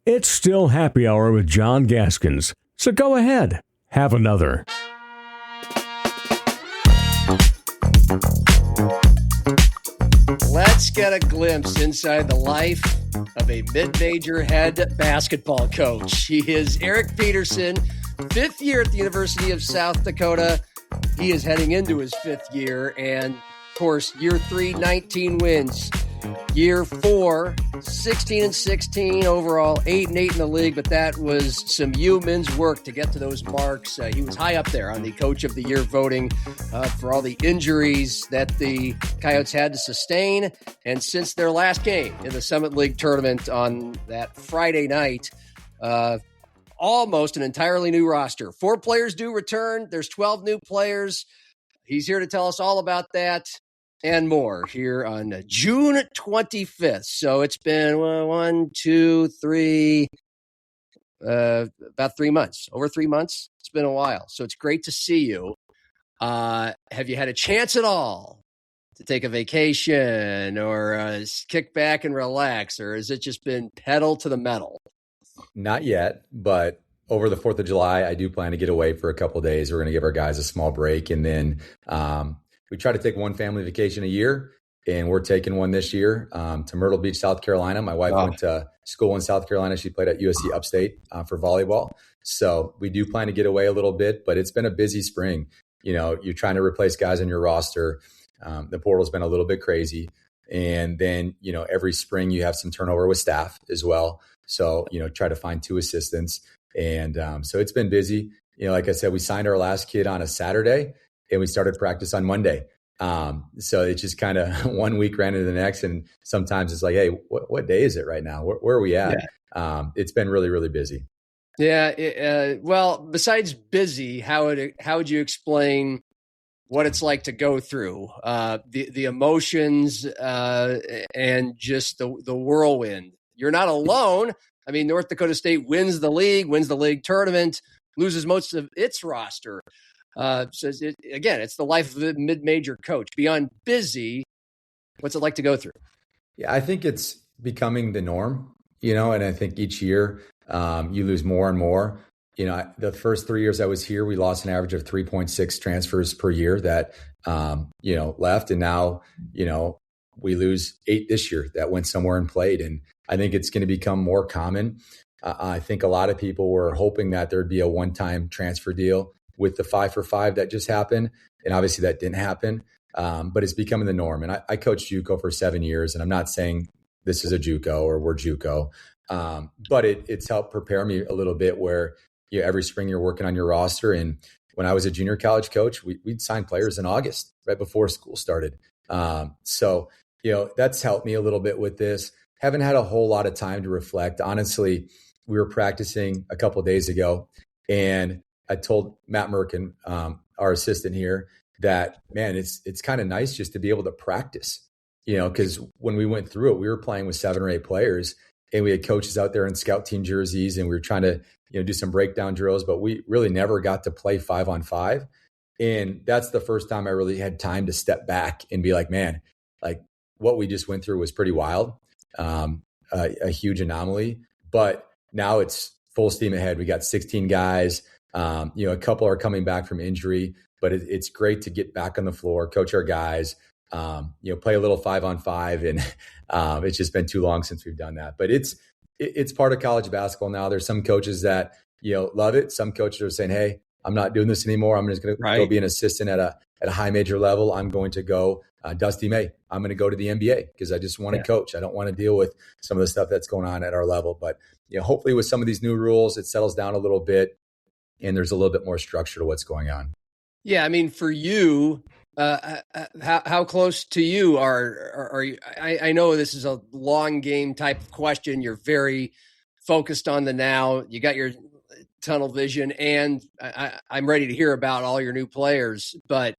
It's still happy hour with John Gaskins, so go ahead, have another. Let's get a glimpse inside the life of a mid-major head basketball coach. He is Eric Peterson, fifth year at the University of South Dakota. He is heading into his fifth year, and of course, year 3, 19 wins. Year 4, 16-16 overall, 8-8 in the league, but that was some men's work to get to those marks. He was high up there on the Coach of the Year voting for all the injuries that the Coyotes had to sustain. And since their last game in the Summit League tournament on that Friday night, almost an entirely new roster. 4 players do return. There's 12 new players. He's here to tell us all about that and more here on June 25th. So it's been about 3 months, over 3 months. It's been a while. So it's great to see you. Have you had a chance at all to take a vacation or kick back and relax? Or has it just been pedal to the metal? Not yet, but over the 4th of July, I do plan to get away for a couple of days. We're going to give our guys a small break. And then we try to take one family vacation a year, and we're taking one this year to Myrtle Beach, South Carolina. My wife went to school in South Carolina. She played at USD Upstate for volleyball. So we do plan to get away a little bit, but it's been a busy spring. You know, you're trying to replace guys on your roster. The portal's been a little bit crazy. And then, you know, every spring you have some turnover with staff as well. So, you know, try to find 2 assistants. And so it's been busy. You know, like I said, we signed our last kid on a Saturday and we started practice on Monday. So it's just kind of one week ran into the next. And sometimes it's like, hey, what day is it right now? Where are we at? Yeah. It's been really, really busy. Yeah. Well, besides busy, how would you explain what it's like to go through the emotions and just the whirlwind? You're not alone. I mean, North Dakota State wins the league tournament, loses most of its roster. So it's the life of a mid-major coach. Beyond busy, what's it like to go through? Yeah, I think it's becoming the norm, you know, and I think each year you lose more and more. You know, the first 3 years I was here, we lost an average of 3.6 transfers per year that, you know, left. And now, you know, we lose 8 this year that went somewhere and played. And I think it's going to become more common. I think a lot of people were hoping that there'd be a one-time transfer deal with the 5-for-5 that just happened. And obviously that didn't happen, but it's becoming the norm. And I coached JUCO for 7 years, and I'm not saying this is a JUCO or we're JUCO, but it's helped prepare me a little bit where, you know, every spring you're working on your roster. And when I was a junior college coach, we'd sign players in August, right before school started. So, you know, that's helped me a little bit with this. Haven't had a whole lot of time to reflect. Honestly, we were practicing a couple of days ago, and I told Matt Merkin, our assistant here, that, man, it's kind of nice just to be able to practice, you know, because when we went through it, we were playing with 7 or 8 players, and we had coaches out there in scout team jerseys, and we were trying to, you know, do some breakdown drills, but we really never got to play 5-on-5. And that's the first time I really had time to step back and be like, man, like what we just went through was pretty wild, a huge anomaly. But now it's full steam ahead. We got 16 guys. You know, a couple are coming back from injury, but it's great to get back on the floor, coach our guys, you know, play a little 5-on-5. And it's just been too long since we've done that. But it's part of college basketball now. There's some coaches that, you know, love it. Some coaches are saying, hey, I'm not doing this anymore. I'm just going to go be an assistant at a high major level. I'm going to go Dusty May. I'm going to go to the NBA because I just want to coach. I don't want to deal with some of the stuff that's going on at our level. But, you know, hopefully with some of these new rules, it settles down a little bit and there's a little bit more structure to what's going on. Yeah. I mean, for you, how close to you are you? I know this is a long game type of question. You're very focused on the now. You got your tunnel vision, and I'm ready to hear about all your new players. But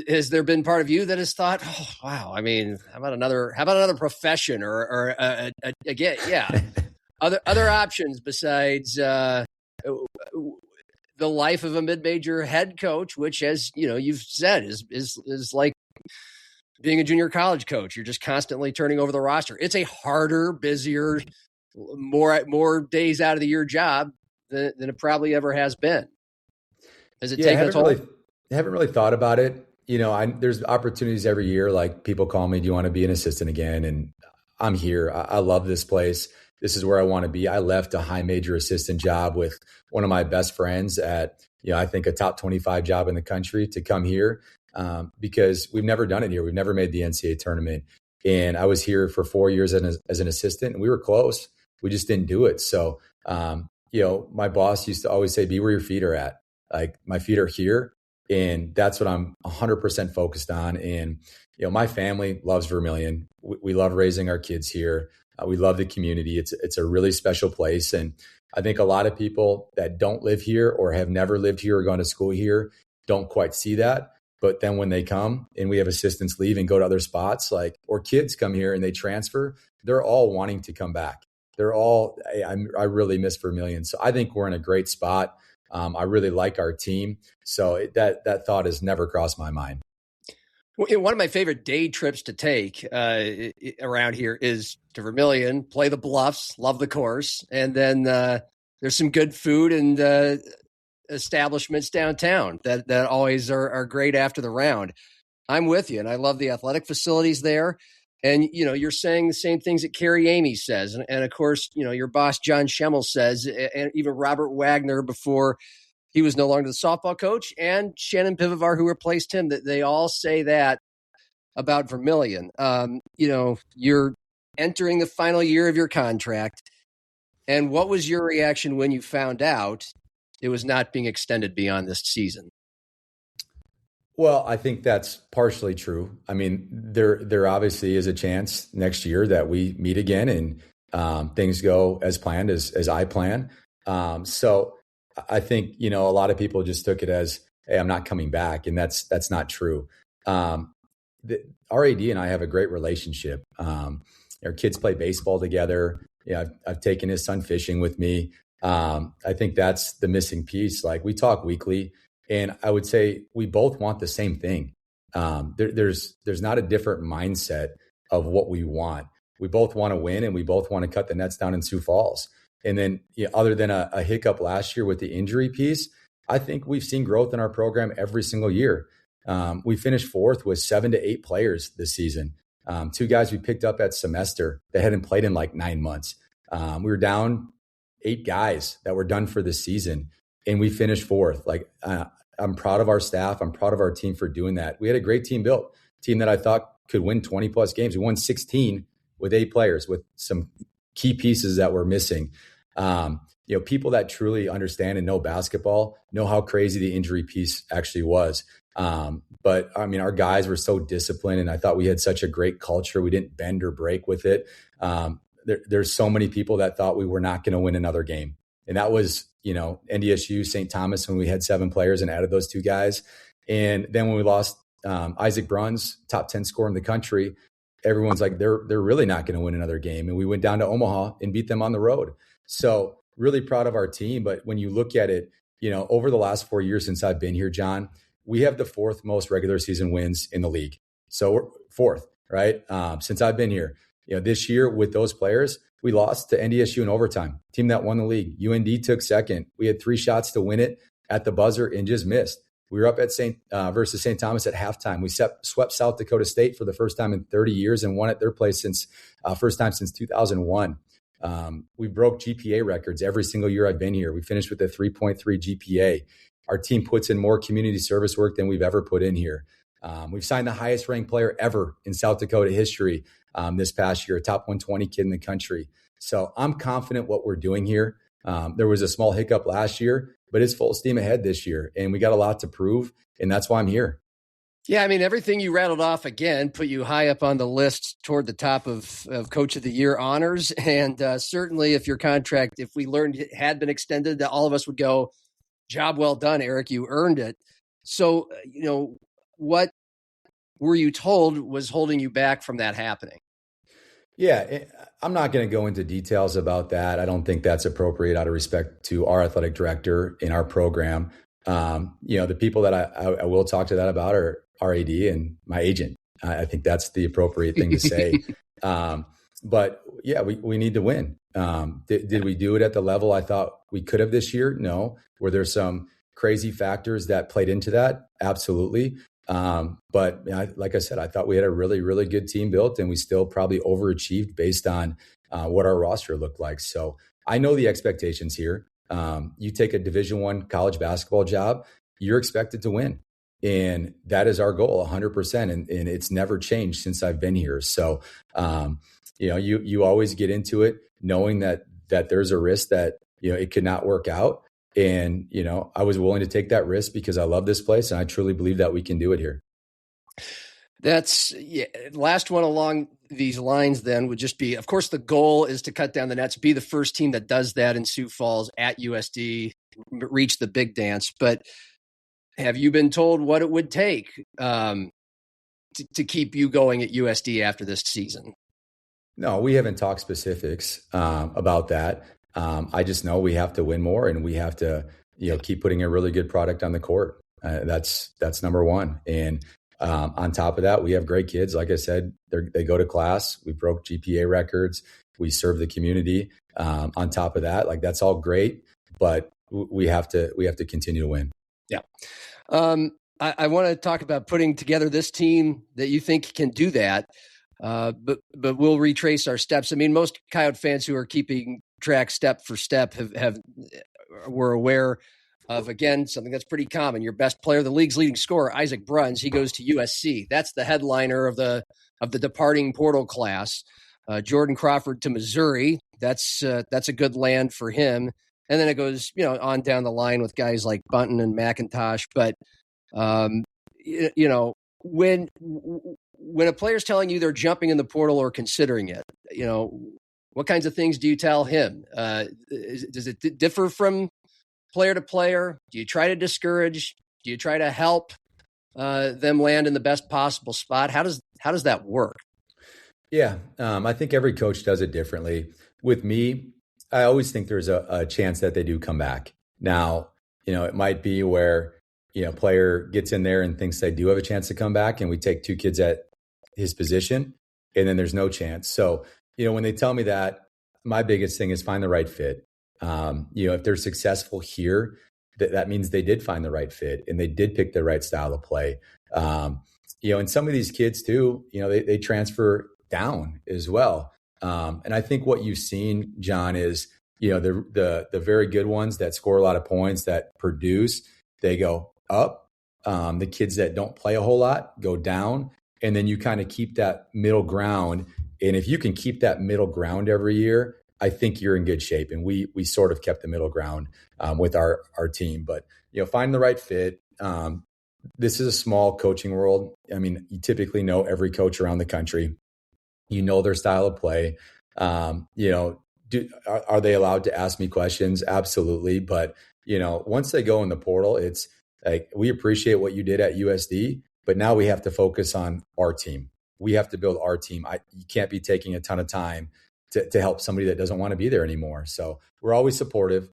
has there been part of you that has thought, oh, wow, I mean, how about another profession or again, other options besides the life of a mid-major head coach, which, as you know, you've said is like being a junior college coach. You're just constantly turning over the roster. It's a harder, busier more days out of the year job than it probably ever has been. Has it taken a toll? I haven't really thought about it. There's opportunities every year. Like people call me, do you want to be an assistant again? And I'm here. I love this place. This is where I want to be. I left a high major assistant job with one of my best friends at, I think a top 25 job in the country to come here because we've never done it here. We've never made the NCAA tournament. And I was here for 4 years as an assistant and we were close. We just didn't do it. So, my boss used to always say, be where your feet are at. Like my feet are here. And that's what I'm 100% focused on. And, my family loves Vermilion. We love raising our kids here. We love the community. It's a really special place. And I think a lot of people that don't live here or have never lived here or gone to school here don't quite see that. But then when they come and we have assistants leave and go to other spots, or kids come here and they transfer, they're all wanting to come back. They're all, I really miss Vermilion. So I think we're in a great spot. I really like our team. So that thought has never crossed my mind. Well, one of my favorite day trips to take around here is to Vermilion, play the bluffs, love the course. And then there's some good food and establishments downtown that always are great after the round. I'm with you. And I love the athletic facilities there. And, you're saying the same things that Carrie Amy says. And of course, your boss, Jon Schemmel says, and even Robert Wagner before he was no longer the softball coach, and Shannon Pivovar, who replaced him, that they all say that about Vermilion. You're entering the final year of your contract. And what was your reaction when you found out it was not being extended beyond this season? Well, I think that's partially true. I mean, there obviously is a chance next year that we meet again and things go as planned, as I plan. So I think, a lot of people just took it as, hey, I'm not coming back. And that's not true. Our AD and I have a great relationship. Our kids play baseball together. I've taken his son fishing with me. I think that's the missing piece. We talk weekly. And I would say we both want the same thing. There's not a different mindset of what we want. We both want to win and we both want to cut the nets down in Sioux Falls. And then other than a hiccup last year with the injury piece, I think we've seen growth in our program every single year. We finished fourth with 7 to 8 players this season. 2 guys we picked up at semester that hadn't played in 9 months. We were down 8 guys that were done for the season. And we finished fourth. I'm proud of our staff. I'm proud of our team for doing that. We had a great team built, team that I thought could win 20 plus games. We won 16 with 8 players with some key pieces that were missing. People that truly understand and know basketball know how crazy the injury piece actually was. But I mean, our guys were so disciplined and I thought we had such a great culture. We didn't bend or break with it. There's so many people that thought we were not going to win another game. And that was, NDSU, St. Thomas, when we had 7 players and added those 2 guys. And then when we lost Isaac Bruns, top 10 scorer in the country, everyone's like, they're really not going to win another game. And we went down to Omaha and beat them on the road. So really proud of our team. But when you look at it, over the last 4 years since I've been here, John, we have the 4th most regular season wins in the league. So we're 4th, right? Since I've been here. This year with those players, we lost to NDSU in overtime, team that won the league. UND took second. We had 3 shots to win it at the buzzer and just missed. We were up at versus St. Thomas at halftime. We swept South Dakota State for the first time in 30 years and won at their place since first time since 2001. We broke GPA records every single year I've been here. We finished with a 3.3 GPA. Our team puts in more community service work than we've ever put in here. We've signed the highest ranked player ever in South Dakota history this past year, a top 120 kid in the country. So I'm confident what we're doing here. There was a small hiccup last year, but it's full steam ahead this year. And we got a lot to prove. And that's why I'm here. Yeah, I mean, everything you rattled off again put you high up on the list toward the top of Coach of the Year honors. And certainly if your contract, if we learned it had been extended, all of us would go, job well done, Eric, you earned it. So, what were you told was holding you back from that happening? Yeah, I'm not going to go into details about that. I don't think that's appropriate out of respect to our athletic director in our program. The people that I will talk to that about are our AD and my agent. I think that's the appropriate thing to say. But yeah, we need to win. Did we do it at the level I thought we could have this year? No. Were there some crazy factors that played into that? Absolutely. But like I said, I thought we had a really, really good team built, and we still probably overachieved based on what our roster looked like. So I know the expectations here. You take a Division I college basketball job, you're expected to win. And that is our goal 100%. And it's never changed since I've been here. So, you always get into it knowing that there's a risk that, it could not work out. And, I was willing to take that risk because I love this place. And I truly believe that we can do it here. That's last one along these lines then would just be, of course, the goal is to cut down the nets, be the first team that does that in Sioux Falls at USD, reach the big dance. But have you been told what it would take to keep you going at USD after this season? No, we haven't talked specifics about that. I just know we have to win more, and we have to, keep putting a really good product on the court. That's number one. And on top of that, we have great kids. Like I said, they go to class. We broke GPA records. We serve the community. On top of that, that's all great, but we have to continue to win. Yeah. I want to talk about putting together this team that you think can do that. But we'll retrace our steps. I mean, most Coyote fans who are keeping track step for step were aware of, again, something that's pretty common. Your best player, the league's leading scorer, Isaac Bruns, he goes to USC. That's the headliner of the departing portal class. Jordan Crawford to Missouri. That's a good land for him. And then it goes, on down the line with guys like Bunton and McIntosh. But, when a player's telling you they're jumping in the portal or considering it, what kinds of things do you tell him? Does it differ from player to player? Do you try to discourage? Do you try to help them land in the best possible spot? How does that work? Yeah, I think every coach does it differently. With me, I always think there's a chance that they do come back. Now, it might be where, player gets in there and thinks they do have a chance to come back, and we take two kids at his position, and then there's no chance. So, when they tell me that, my biggest thing is find the right fit. If they're successful here, that means they did find the right fit and they did pick the right style of play. And some of these kids too, they transfer down as well. And I think what you've seen, John, is, the very good ones that score a lot of points, that produce, they go up. The kids that don't play a whole lot go down. And then you kind of keep that middle ground. And if you can keep that middle ground every year, I think you're in good shape. And we sort of kept the middle ground with our team. But, find the right fit. This is a small coaching world. I mean, you typically know every coach around the country. You know their style of play. Are they allowed to ask me questions? Absolutely. But, once they go in the portal, it's like, we appreciate what you did at USD, but now we have to focus on our team. We have to build our team. You can't be taking a ton of time to help somebody that doesn't want to be there anymore. So we're always supportive.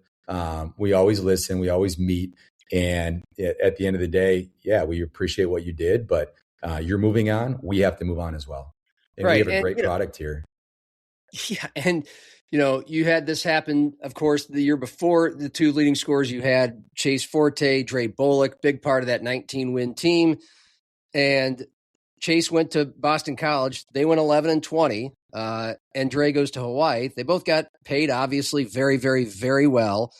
We always listen. We always meet. And at the end of the day, yeah, we appreciate what you did, but you're moving on. We have to move on as well. And right. We have a great product here. Yeah. And, you had this happen, of course, the year before. The two leading scorers you had, Chase Forte, Dre Bullock, big part of that 19-win team. And Chase went to Boston College. They went 11-20, and Dre goes to Hawaii. They both got paid, obviously, very, very, very well.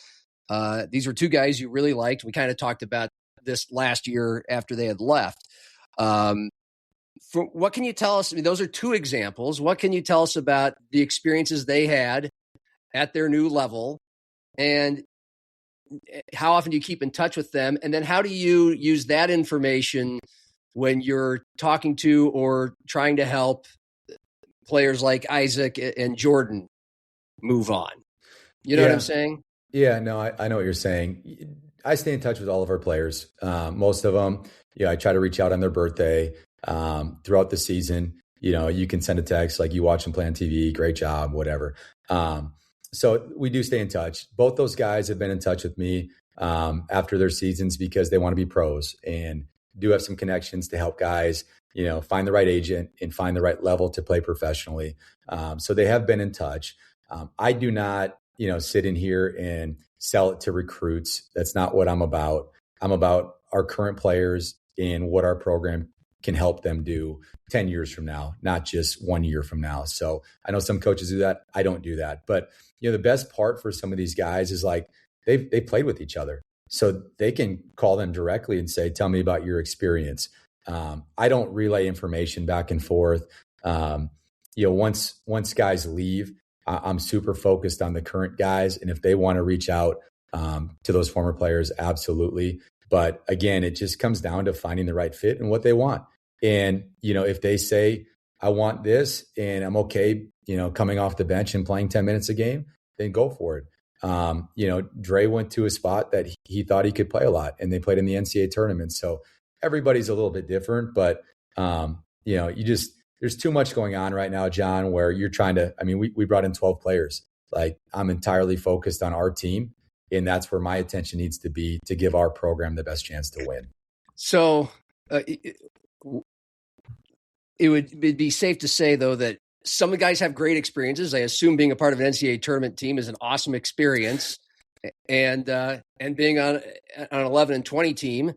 These were two guys you really liked. We kind of talked about this last year after they had left. What can you tell us? I mean, those are two examples. What can you tell us about the experiences they had at their new level, and how often do you keep in touch with them? And then how do you use that information when you're talking to or trying to help players like Isaac and Jordan move on? You know what I'm saying? Yeah, no, I know what you're saying. I stay in touch with all of our players. Most of them, I try to reach out on their birthday. Throughout the season, you can send a text like, you watch them play on TV, great job, whatever. So we do stay in touch. Both those guys have been in touch with me after their seasons because they want to be pros. And, do have some connections to help guys, find the right agent and find the right level to play professionally. So they have been in touch. I do not, sit in here and sell it to recruits. That's not what I'm about. I'm about our current players and what our program can help them do 10 years from now, not just 1 year from now. So I know some coaches do that. I don't do that. But, the best part for some of these guys is like they played with each other. So they can call them directly and say, tell me about your experience. I don't relay information back and forth. Once guys leave, I'm super focused on the current guys. And if they want to reach out to those former players, absolutely. But again, it just comes down to finding the right fit and what they want. And, if they say, I want this and I'm okay, coming off the bench and playing 10 minutes a game, then go for it. Dre went to a spot that he thought he could play a lot and they played in the NCAA tournament. So everybody's a little bit different, but, there's too much going on right now, John, where you're trying to, we brought in 12 players. Like I'm entirely focused on our team. And that's where my attention needs to be to give our program the best chance to win. So it would be safe to say, though, that some of the guys have great experiences. I assume being a part of an NCAA tournament team is an awesome experience. And being on an 11 and 20 team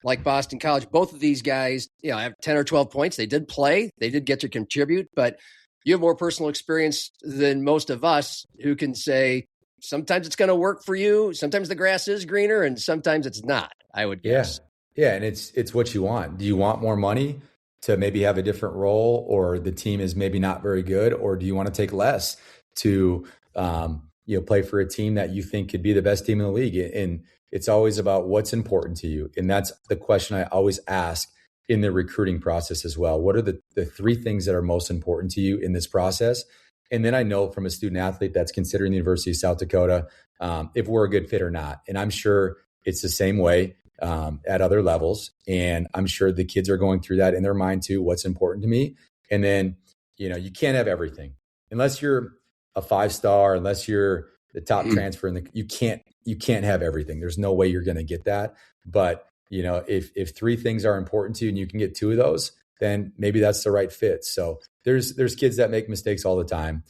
like Boston College, both of these guys, have 10 or 12 points. They did play. They did get to contribute. But you have more personal experience than most of us who can say, sometimes it's going to work for you. Sometimes the grass is greener and sometimes it's not, I would guess. Yeah. And it's what you want. Do you want more money to maybe have a different role, or the team is maybe not very good? Or do you want to take less to, play for a team that you think could be the best team in the league? And it's always about what's important to you. And that's the question I always ask in the recruiting process as well. What are the three things that are most important to you in this process? And then I know from a student athlete that's considering the University of South Dakota, if we're a good fit or not. And I'm sure it's the same way at other levels. And I'm sure the kids are going through that in their mind too. What's important to me? And then, you can't have everything unless you're a 5-star, unless you're the top transfer you can't have everything. There's no way you're going to get that. But, if three things are important to you and you can get two of those, then maybe that's the right fit. So there's kids that make mistakes all the time.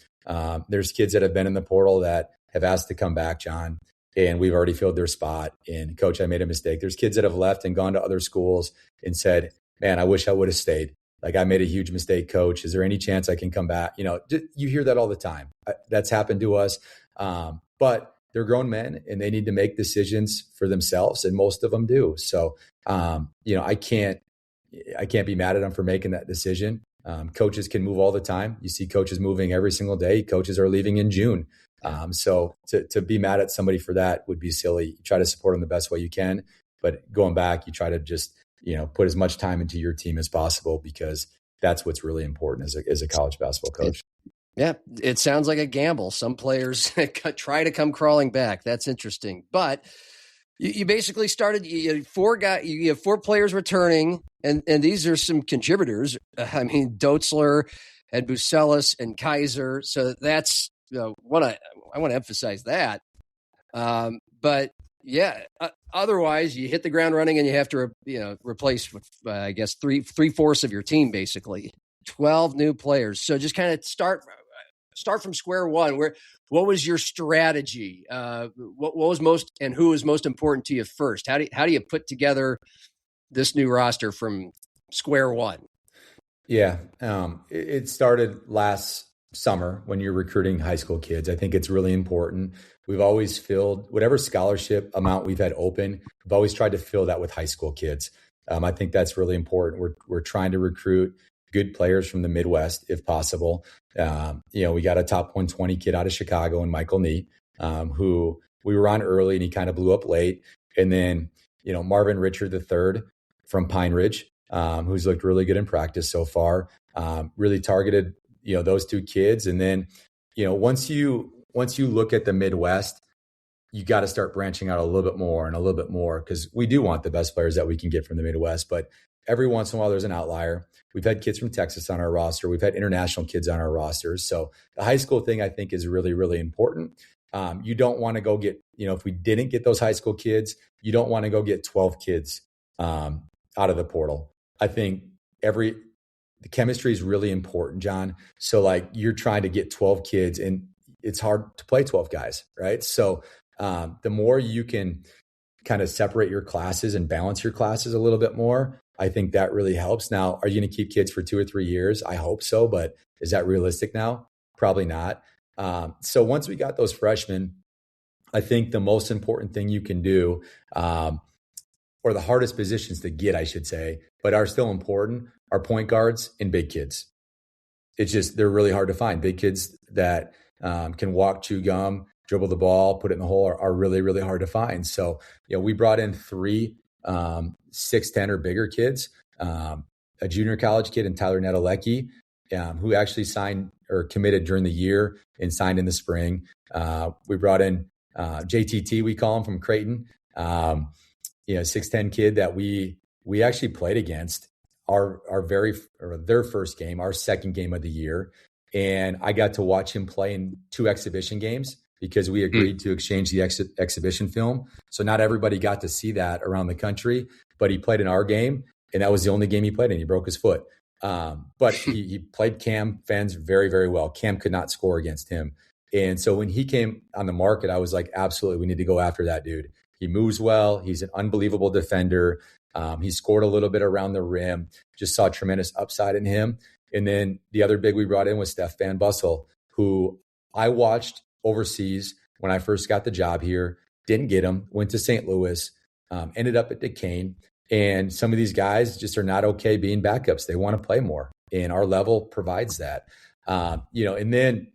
There's kids that have been in the portal that have asked to come back, John, and we've already filled their spot. And coach, I made a mistake. There's kids that have left and gone to other schools and said, man, I wish I would have stayed. Like, I made a huge mistake, coach. Is there any chance I can come back? You hear that all the time. That's happened to us. But they're grown men and they need to make decisions for themselves. And most of them do. So, I can't be mad at them for making that decision. Coaches can move all the time. You see coaches moving every single day. Coaches are leaving in June. So to be mad at somebody for that would be silly. You try to support them the best way you can, but going back, you try to just, put as much time into your team as possible, because that's what's really important as a college basketball coach. Yeah, it sounds like a gamble. Some players try to come crawling back. That's interesting. But you basically started, you have 4 players returning, and these are some contributors. Doetzler and Bucelis and Kaiser. So that's I want to emphasize that. But yeah, otherwise you hit the ground running and you have to replace I guess 3/4 of your team, basically 12 new players. So just kind of start from square one. What was your strategy? What was most, and who was most important to you first? How do you put together this new roster from square one? Yeah, it started last summer when you're recruiting high school kids. I think it's really important. We've always filled whatever scholarship amount we've had open. We've always tried to fill that with high school kids. I think that's really important. We're trying to recruit good players from the Midwest if possible. We got a top 120 kid out of Chicago and Michael Neat, who we were on early and he kind of blew up late. And then, Marvin Richard III from Pine Ridge, who's looked really good in practice so far, really targeted, those 2 kids. And then, once you look at the Midwest, you got to start branching out a little bit more and a little bit more, because we do want the best players that we can get from the Midwest. But every once in a while, there's an outlier. We've had kids from Texas on our roster. We've had international kids on our rosters. So the high school thing, I think, is really, really important. You don't want to go get, if we didn't get those high school kids, you don't want to go get 12 kids out out of the portal. I think the chemistry is really important, John. So like you're trying to get 12 kids and it's hard to play 12 guys, right? So the more you can kind of separate your classes and balance your classes a little bit more, I think that really helps. Now, are you going to keep kids for 2 or 3 years? I hope so, but is that realistic now? Probably not. So once we got those freshmen, I think the most important thing you can do, or the hardest positions to get, I should say, but are still important, are point guards and big kids. It's just, they're really hard to find. Big kids that can walk, chew gum, dribble the ball, put it in the hole are really, really hard to find. So, we brought in 3 6'10" or bigger kids, a junior college kid in Tyler Nedelecki, who actually signed or committed during the year and signed in the spring. We brought in JTT, we call him, from Creighton, 6'10" kid that we actually played against their first game, our second game of the year. And I got to watch him play in 2 exhibition games because we agreed to exchange the exhibition film. So not everybody got to see that around the country, but he played in our game, and that was the only game he played in. He broke his foot. But he played Cam Fens very, very well. Cam could not score against him. And so when he came on the market, I was like, absolutely, we need to go after that dude. He moves well. He's an unbelievable defender. He scored a little bit around the rim. Just saw tremendous upside in him. And then the other big we brought in was Steph Van Bussel, who I watched overseas when I first got the job here. Didn't get him. Went to St. Louis. Ended up at Duquesne. And some of these guys just are not okay being backups. They want to play more. And our level provides that. And then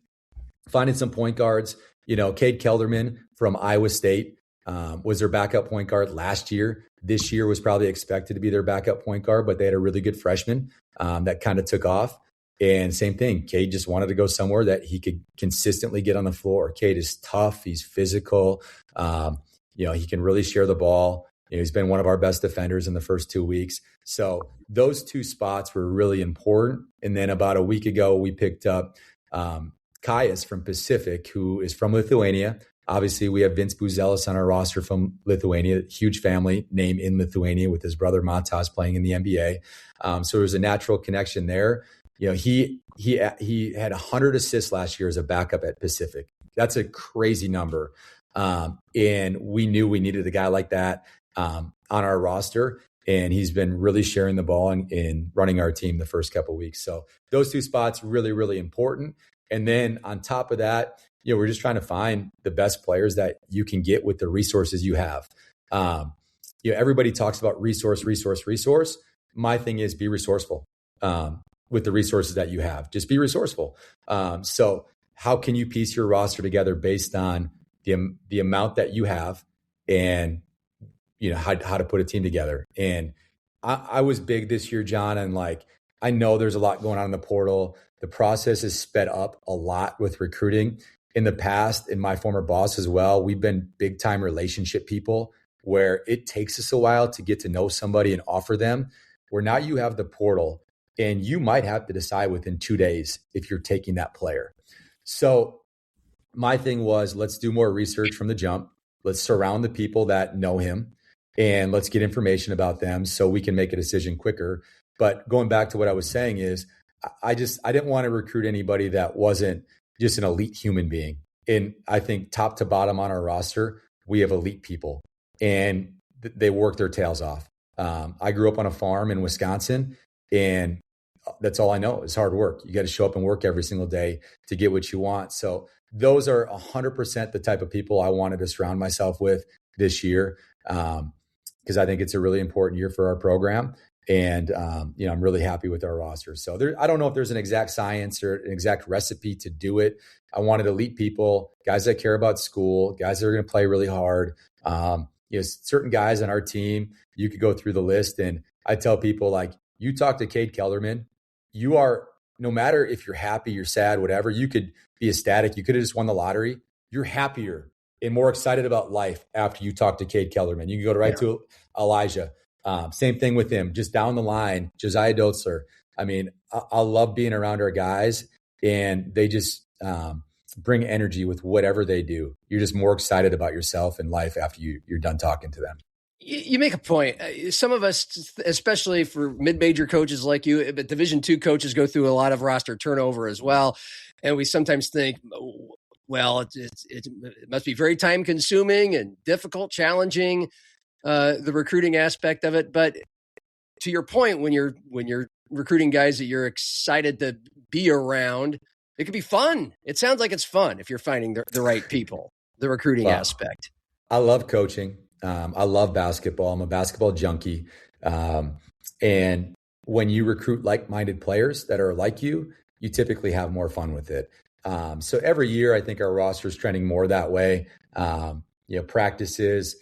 finding some point guards. Cade Kelderman from Iowa State was their backup point guard last year. This year was probably expected to be their backup point guard, but they had a really good freshman that kind of took off. And same thing, Cade just wanted to go somewhere that he could consistently get on the floor. Cade is tough. He's physical. He can really share the ball. He's been one of our best defenders in the first 2 weeks. So those 2 spots were really important. And then about a week ago, we picked up Kaius from Pacific, who is from Lithuania. Obviously, we have Vince Buzelis on our roster from Lithuania, huge family name in Lithuania, with his brother Matas playing in the NBA. So there's a natural connection there. He had 100 assists last year as a backup at Pacific. That's a crazy number. And we knew we needed a guy like that on our roster. And he's been really sharing the ball and running our team the first couple of weeks. So those 2 spots, really, really important. And then on top of that, we're just trying to find the best players that you can get with the resources you have. Everybody talks about resource. My thing is be resourceful with the resources that you have. Just be resourceful. So how can you piece your roster together based on the amount that you have and how to put a team together? And I was big this year, John, and I know there's a lot going on in the portal. The process is sped up a lot with recruiting. In the past, and my former boss as well, we've been big time relationship people where it takes us a while to get to know somebody and offer them, where now you have the portal and you might have to decide within 2 days if you're taking that player. So my thing was, let's do more research from the jump. Let's surround the people that know him and let's get information about them so we can make a decision quicker. But going back to what I was saying is, I didn't want to recruit anybody that wasn't just an elite human being. And I think top to bottom on our roster, we have elite people and they work their tails off. I grew up on a farm in Wisconsin, and that's all I know is hard work. You got to show up and work every single day to get what you want. So those are 100% the type of people I wanted to surround myself with this year, because I think it's a really important year for our program. And, I'm really happy with our roster. So I don't know if there's an exact science or an exact recipe to do it. I wanted elite people, guys that care about school, guys that are going to play really hard. Certain guys on our team, you could go through the list, and I tell people, you talk to Cade Kelderman, you are, no matter if you're happy, you're sad, whatever, you could be ecstatic. You could have just won the lottery. You're happier and more excited about life after you talk to Cade Kelderman. You can go to Elijah. Same thing with him, just down the line, Josiah Dotzler. I mean, I love being around our guys, and they just bring energy with whatever they do. You're just more excited about yourself and life after you're done talking to them. You make a point. Some of us, especially for mid-major coaches like you, but Division II coaches go through a lot of roster turnover as well. And we sometimes think, well, it must be very time-consuming and difficult, challenging, the recruiting aspect of it. But to your point, when you're recruiting guys that you're excited to be around, it could be fun. It sounds like it's fun if you're finding the right people, the recruiting aspect. I love coaching. I love basketball. I'm a basketball junkie. And when you recruit like-minded players that are like you typically have more fun with it. So every year, I think our roster is trending more that way. Practices,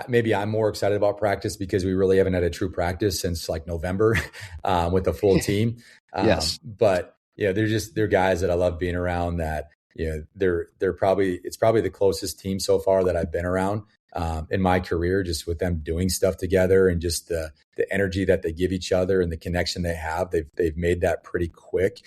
maybe I'm more excited about practice because we really haven't had a true practice since like November with the full team. Yes. But they're guys that I love being around that, it's probably the closest team so far that I've been around in my career, just with them doing stuff together and just the energy that they give each other and the connection they have. They've made that pretty quick.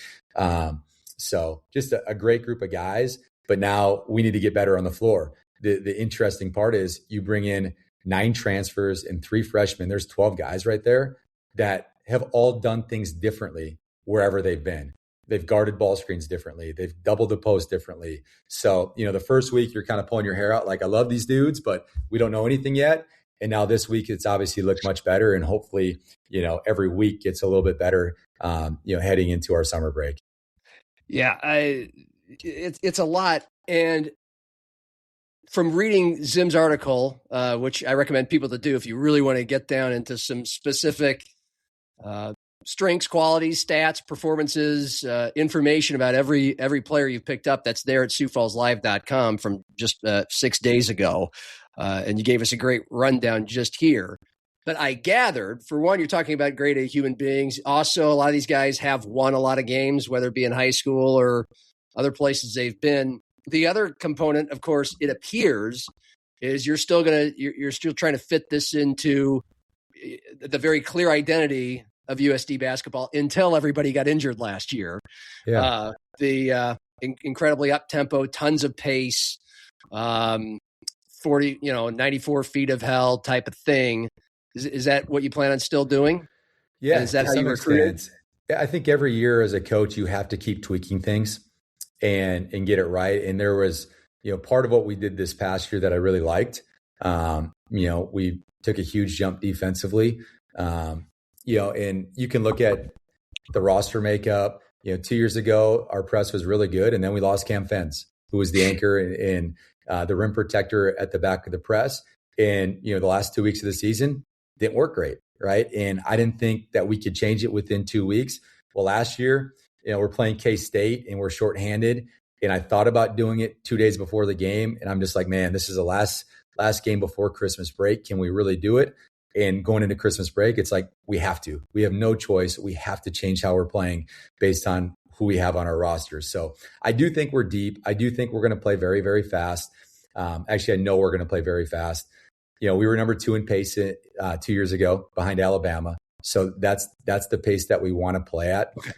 So just a great group of guys, but now we need to get better on the floor. The interesting part is you bring in 9 transfers and 3 freshmen. There's 12 guys right there that have all done things differently wherever they've been. They've guarded ball screens differently. They've doubled the post differently. So, the first week you're kind of pulling your hair out. Like, I love these dudes, but we don't know anything yet. And now this week it's obviously looked much better. And hopefully, every week gets a little bit better, heading into our summer break. Yeah, it's a lot. And from reading Zim's article, which I recommend people to do if you really want to get down into some specific strengths, qualities, stats, performances, information about every player you've picked up, that's there at SiouxFallsLive.com from just 6 days ago. And you gave us a great rundown just here. But I gathered, for one, you're talking about grade A human beings. Also, a lot of these guys have won a lot of games, whether it be in high school or other places they've been. The other component, of course, it appears, is you're still trying to fit this into the very clear identity of USD basketball until everybody got injured last year. Yeah. Incredibly up-tempo, tons of pace, 94 feet of hell type of thing. Is that what you plan on still doing? Yeah. And is that how you recruit? I think every year as a coach, you have to keep tweaking things and get it right. And there was, part of what we did this past year that I really liked. We took a huge jump defensively. And you can look at the roster makeup. 2 years ago, our press was really good. And then we lost Cam Fence, who was the anchor and the rim protector at the back of the press. And, the last 2 weeks of the season didn't work great. Right. And I didn't think that we could change it within 2 weeks. Well, last year, we're playing K-State and we're shorthanded. And I thought about doing it 2 days before the game. And I'm just like, man, this is the last game before Christmas break. Can we really do it? And going into Christmas break, it's like, we have to. We have no choice. We have to change how we're playing based on who we have on our roster. So I do think we're deep. I do think we're going to play very, very fast. Actually, I know we're going to play very fast. We were number 2 in pace 2 years ago behind Alabama. So that's the pace that we want to play at. Okay.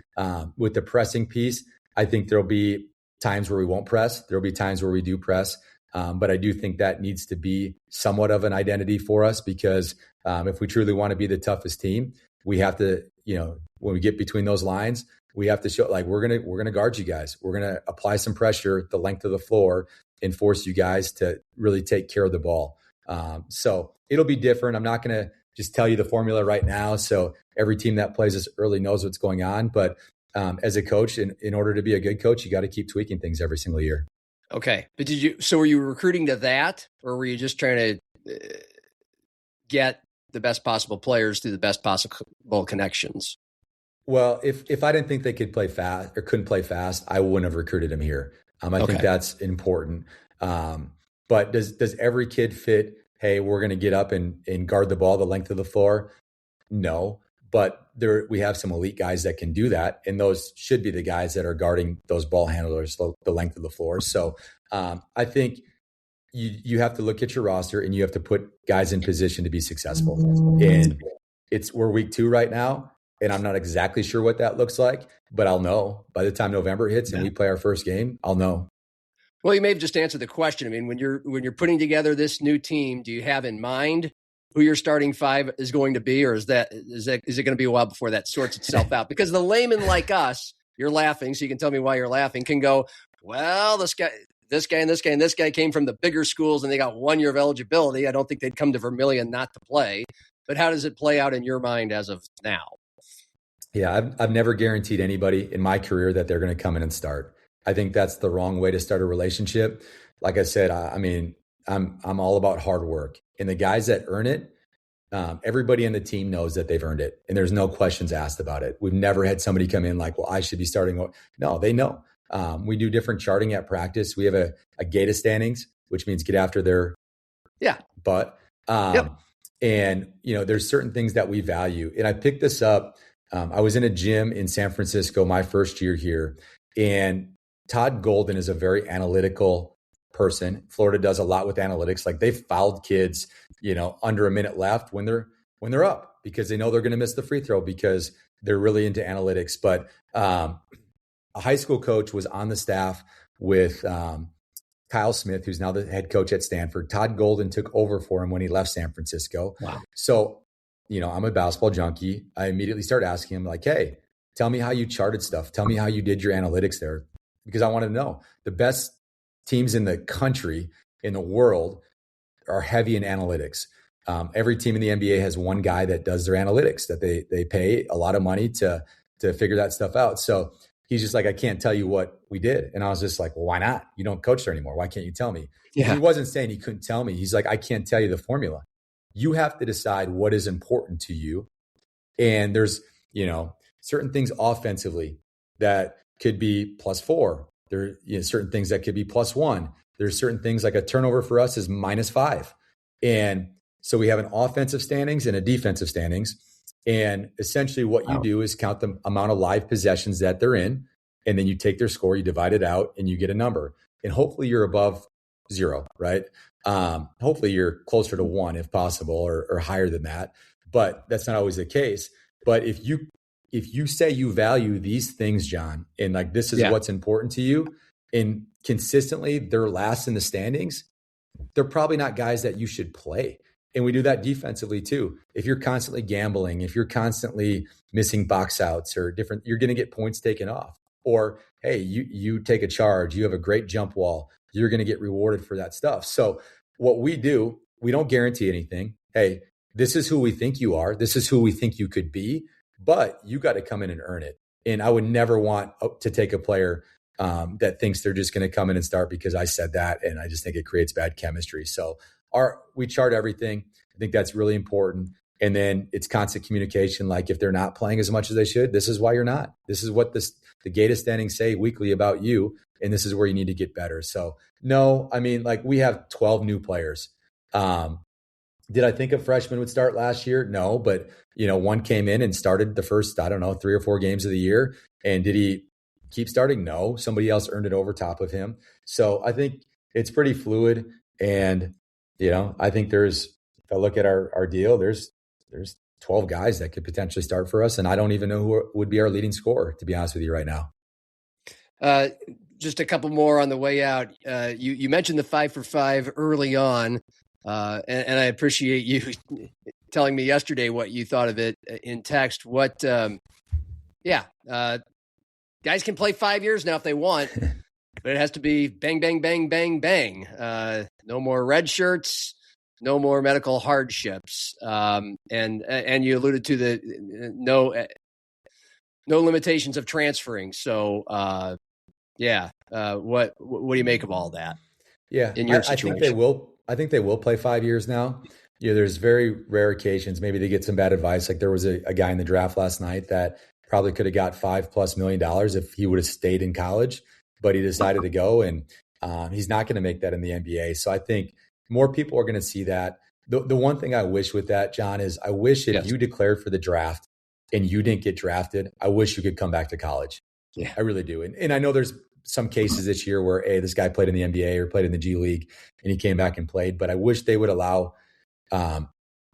With the pressing piece, I think there'll be times where we won't press. There'll be times where we do press. But I do think that needs to be somewhat of an identity for us because if we truly want to be the toughest team, we have to, when we get between those lines, we have to show like we're gonna guard you guys. We're gonna apply some pressure the length of the floor and force you guys to really take care of the ball. So it'll be different. I'm not gonna just tell you the formula right now. So every team that plays us early knows what's going on. But as a coach, in order to be a good coach, you got to keep tweaking things every single year. Okay. But were you recruiting to that, or were you just trying to get the best possible players through the best possible connections? Well, if I didn't think they could play fast or couldn't play fast, I wouldn't have recruited them here. I think that's important. But does every kid fit, hey, we're going to get up and guard the ball the length of the floor? No. But we have some elite guys that can do that. And those should be the guys that are guarding those ball handlers the length of the floor. So I think you have to look at your roster and you have to put guys in position to be successful. And we're week 2 right now. And I'm not exactly sure what that looks like, but I'll know by the time November hits and we play our first game, I'll know. Well, you may have just answered the question. I mean, when you're putting together this new team, do you have in mind who your starting five is going to be, or is it going to be a while before that sorts itself out? Because the layman like us, you're laughing, so you can tell me why you're laughing, can go, well, this guy, and this guy came from the bigger schools and they got 1 year of eligibility. I don't think they'd come to Vermilion not to play. But how does it play out in your mind as of now? Yeah, I've never guaranteed anybody in my career that they're going to come in and start. I think that's the wrong way to start a relationship. Like I said, I'm all about hard work, and the guys that earn it, everybody on the team knows that they've earned it, and there's no questions asked about it. We've never had somebody come in like, well, I should be starting. No, they know. We do different charting at practice. We have a gate of standings, which means get after their butt. And, there's certain things that we value. And I picked this up. I was in a gym in San Francisco my first year here, and Todd Golden is a very analytical person. Florida does a lot with analytics. Like, they've fouled kids, under a minute left when they're up, because they know they're going to miss the free throw because they're really into analytics. But a high school coach was on the staff with Kyle Smith, who's now the head coach at Stanford. Todd Golden took over for him when he left San Francisco. Wow. So, I'm a basketball junkie. I immediately start asking him, like, hey, tell me how you charted stuff. Tell me how you did your analytics there, because I want to know. The best teams in the country, in the world, are heavy in analytics. Every team in the NBA has one guy that does their analytics, that they pay a lot of money to figure that stuff out. So he's just like, I can't tell you what we did. And I was just like, well, why not? You don't coach there anymore. Why can't you tell me? Yeah. He wasn't saying he couldn't tell me. He's like, I can't tell you the formula. You have to decide what is important to you. And there's, certain things offensively that could be +4. There are certain things that could be +1. There's certain things like a turnover for us is -5. And so we have an offensive standings and a defensive standings. And essentially what you do is count the amount of live possessions that they're in. And then you take their score, you divide it out, and you get a number. And hopefully you're above 0, right? Hopefully you're closer to 1 if possible, or higher than that. But that's not always the case. But if you say you value these things, John, and like this is what's important to you, and consistently they're last in the standings, they're probably not guys that you should play. And we do that defensively too. If you're constantly gambling, if you're constantly missing box outs or different, you're going to get points taken off. Or, hey, you take a charge, you have a great jump wall, you're going to get rewarded for that stuff. So what we do, we don't guarantee anything. Hey, this is who we think you are. This is who we think you could be, but you got to come in and earn it. And I would never want to take a player that thinks they're just going to come in and start because I said that. And I just think it creates bad chemistry. So we chart everything. I think that's really important. And then it's constant communication. Like, if they're not playing as much as they should, this is why you're not. This is what the gate of standings say weekly about you. And this is where you need to get better. So no, we have 12 new players. Did I think a freshman would start last year? No, but one came in and started the first, 3 or 4 games of the year. And did he keep starting? No, somebody else earned it over top of him. So I think it's pretty fluid. And, I think if I look at our deal, there's 12 guys that could potentially start for us. And I don't even know who would be our leading scorer, to be honest with you right now. Just a couple more on the way out. You mentioned the 5 for 5 early on. And I appreciate you telling me yesterday what you thought of it in text. Guys can play 5 years now if they want, but it has to be bang, bang, bang, bang, bang. No more red shirts, no more medical hardships. And you alluded to the no limitations of transferring. So, what do you make of all that? Yeah, in your situation? I think they will play 5 years now. There's very rare occasions. Maybe they get some bad advice. Like, there was a guy in the draft last night that probably could have got $5+ million if he would have stayed in college, but he decided to go, and he's not going to make that in the NBA. So I think more people are going to see that. The one thing I wish with that, John, is I wish if you declared for the draft and you didn't get drafted, I wish you could come back to college. Yeah, I really do. And I know there's some cases this year where, hey, this guy played in the NBA or played in the G League and he came back and played. But I wish they would allow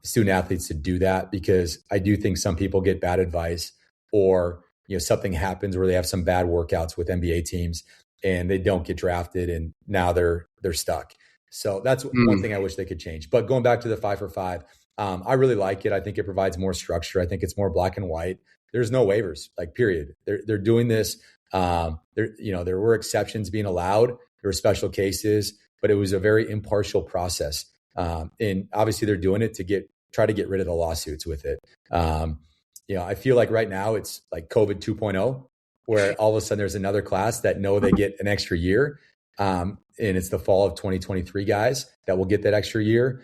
student athletes to do that, because I do think some people get bad advice, or something happens where they have some bad workouts with NBA teams and they don't get drafted, and now they're stuck. So that's one thing I wish they could change. But going back to the 5 for 5, I really like it. I think it provides more structure. I think it's more black and white. There's no waivers, like period. They're doing this. There were exceptions being allowed. There were special cases, but it was a very impartial process. And obviously they're doing it to try to get rid of the lawsuits with it. I feel like right now it's like COVID 2.0, where all of a sudden there's another class that know they get an extra year. And it's the fall of 2023 guys that will get that extra year.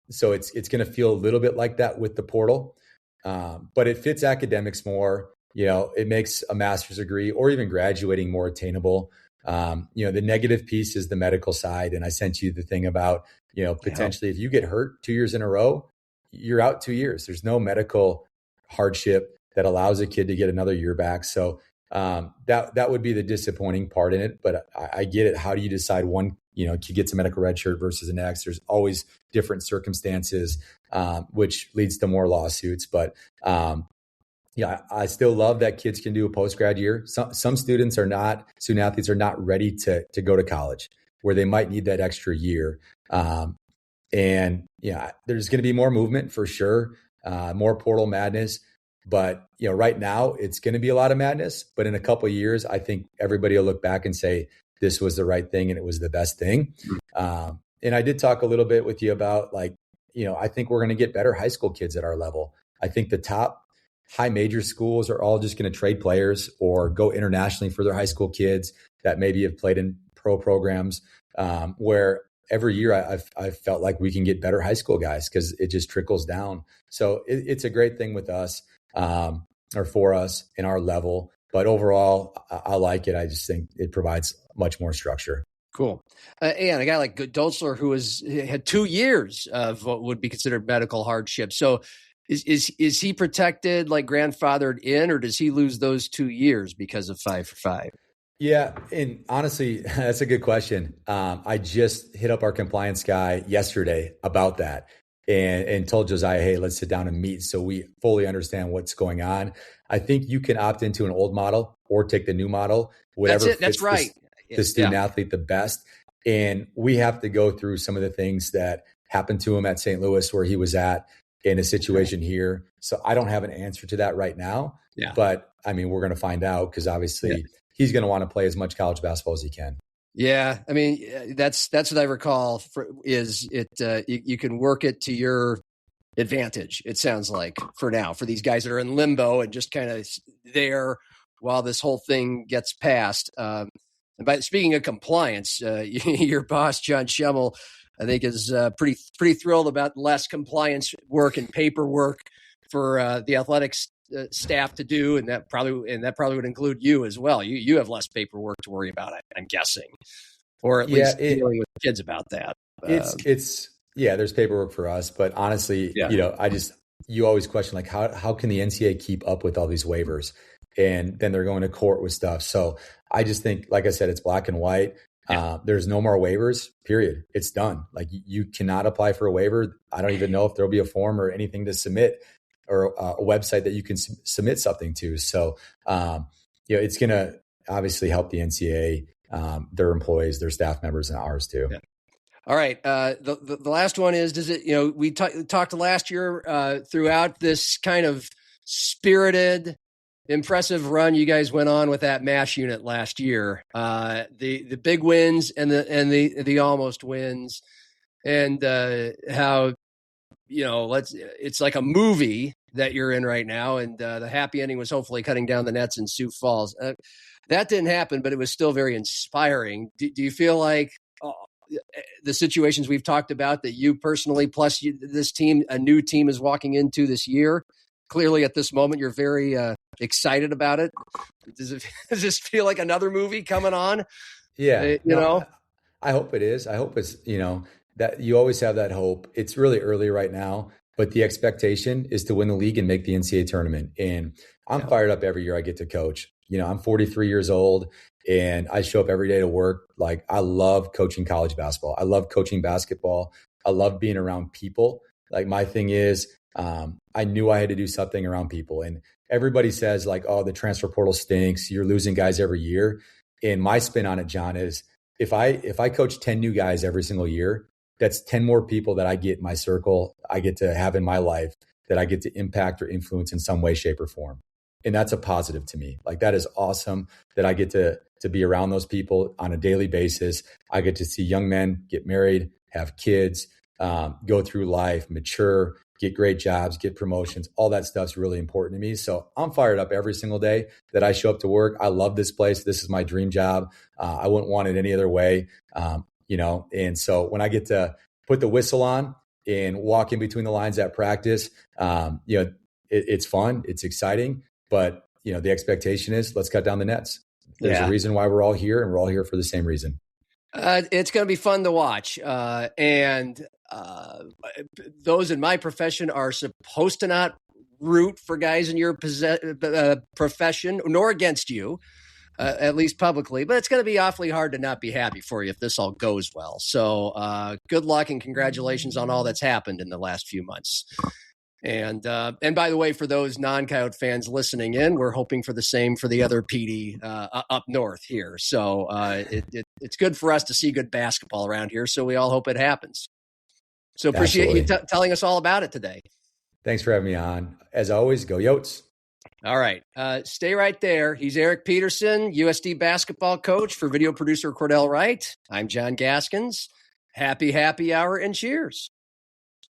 So it's going to feel a little bit like that with the portal. But it fits academics more. It makes a master's degree or even graduating more attainable. The negative piece is the medical side. And I sent you the thing about, potentially if you get hurt 2 years in a row, you're out 2 years. There's no medical hardship that allows a kid to get another year back. So that would be the disappointing part in it. But I get it. How do you decide one, kid gets a medical red shirt versus the next? There's always different circumstances, which leads to more lawsuits. But I still love that kids can do a post-grad year. Some student athletes are not ready to go to college, where they might need that extra year. There's going to be more movement for sure, more portal madness. But right now it's going to be a lot of madness. But in a couple of years, I think everybody will look back and say this was the right thing and it was the best thing. And I did talk a little bit with you about I think we're going to get better high school kids at our level. I think the top high major schools are all just going to trade players or go internationally for their high school kids that maybe have played in pro programs, where every year I've felt like we can get better high school guys because it just trickles down. So it's a great thing with us or for us in our level. But overall, I like it. I just think it provides much more structure. Cool. And a guy like Dotzler, who had 2 years of what would be considered medical hardship. So is he protected, like grandfathered in, or does he lose those 2 years because of 5 for 5? Yeah. And honestly, that's a good question. I just hit up our compliance guy yesterday about that and told Josiah, hey, let's sit down and meet so we fully understand what's going on. I think you can opt into an old model or take the new model, whatever fits That's right. the student athlete the best. And we have to go through some of the things that happened to him at St. Louis, where he was at, in a situation here. So I don't have an answer to that right now. Yeah. But I mean, we're going to find out because obviously he's going to want to play as much college basketball as he can. Yeah. I mean, that's what I recall you can work it to your advantage. It sounds like for now, for these guys that are in limbo and just kind of there while this whole thing gets passed. And by speaking of compliance, your boss, Jon Schemmel, I think is pretty thrilled about less compliance work and paperwork for the athletics staff to do, and that probably would include you as well. You have less paperwork to worry about, I'm guessing, or at least dealing with kids about that. There's paperwork for us, but honestly, you always question like how can the NCAA keep up with all these waivers, and then they're going to court with stuff. So I just think, like I said, it's black and white. There's no more waivers, period. It's done. Like you cannot apply for a waiver. I don't even know if there'll be a form or anything to submit or a website that you can submit something to. So, it's going to obviously help the NCAA, their employees, their staff members, and ours too. Yeah. All right. The last one is, does it, we talked last year throughout this kind of spirited, impressive run you guys went on with that MASH unit last year. The big wins and the almost wins, and how it's like a movie that you're in right now. And the happy ending was hopefully cutting down the nets in Sioux Falls. That didn't happen, but it was still very inspiring. Do you feel like the situations we've talked about that you personally, plus this team, a new team is walking into this year, clearly at this moment, you're very excited about it? Does this feel like another movie coming on? Yeah. I hope it is. I hope it's, that you always have that hope. It's really early right now, but the expectation is to win the league and make the NCAA tournament. And I'm fired up every year I get to coach. I'm 43 years old and I show up every day to work. Like, I love coaching college basketball. I love coaching basketball. I love being around people. Like, my thing is, I knew I had to do something around people. And everybody says like, oh, the transfer portal stinks. You're losing guys every year. And my spin on it, John, is if I coach 10 new guys every single year, that's 10 more people that I get in my circle, I get to have in my life that I get to impact or influence in some way, shape, or form. And that's a positive to me. Like, that is awesome that I get to be around those people on a daily basis. I get to see young men get married, have kids, go through life, mature, get great jobs, get promotions. All that stuff's really important to me. So I'm fired up every single day that I show up to work. I love this place. This is my dream job. I wouldn't want it any other way. And so when I get to put the whistle on and walk in between the lines at practice, it's fun, it's exciting, but the expectation is let's cut down the nets. There's a reason why we're all here, and we're all here for the same reason. It's going to be fun to watch. And those in my profession are supposed to not root for guys in your profession, nor against you, at least publicly. But it's going to be awfully hard to not be happy for you if this all goes well. So good luck and congratulations on all that's happened in the last few months. And by the way, for those non-Coyote fans listening in, we're hoping for the same for the other PD up north here. So it's good for us to see good basketball around here. So we all hope it happens. So appreciate you telling us all about it today. Thanks for having me on. As always, go Yotes. All right. Stay right there. He's Eric Peterson, USD basketball coach, for video producer Cordell Wright. I'm Jon Gaskins. Happy hour and cheers.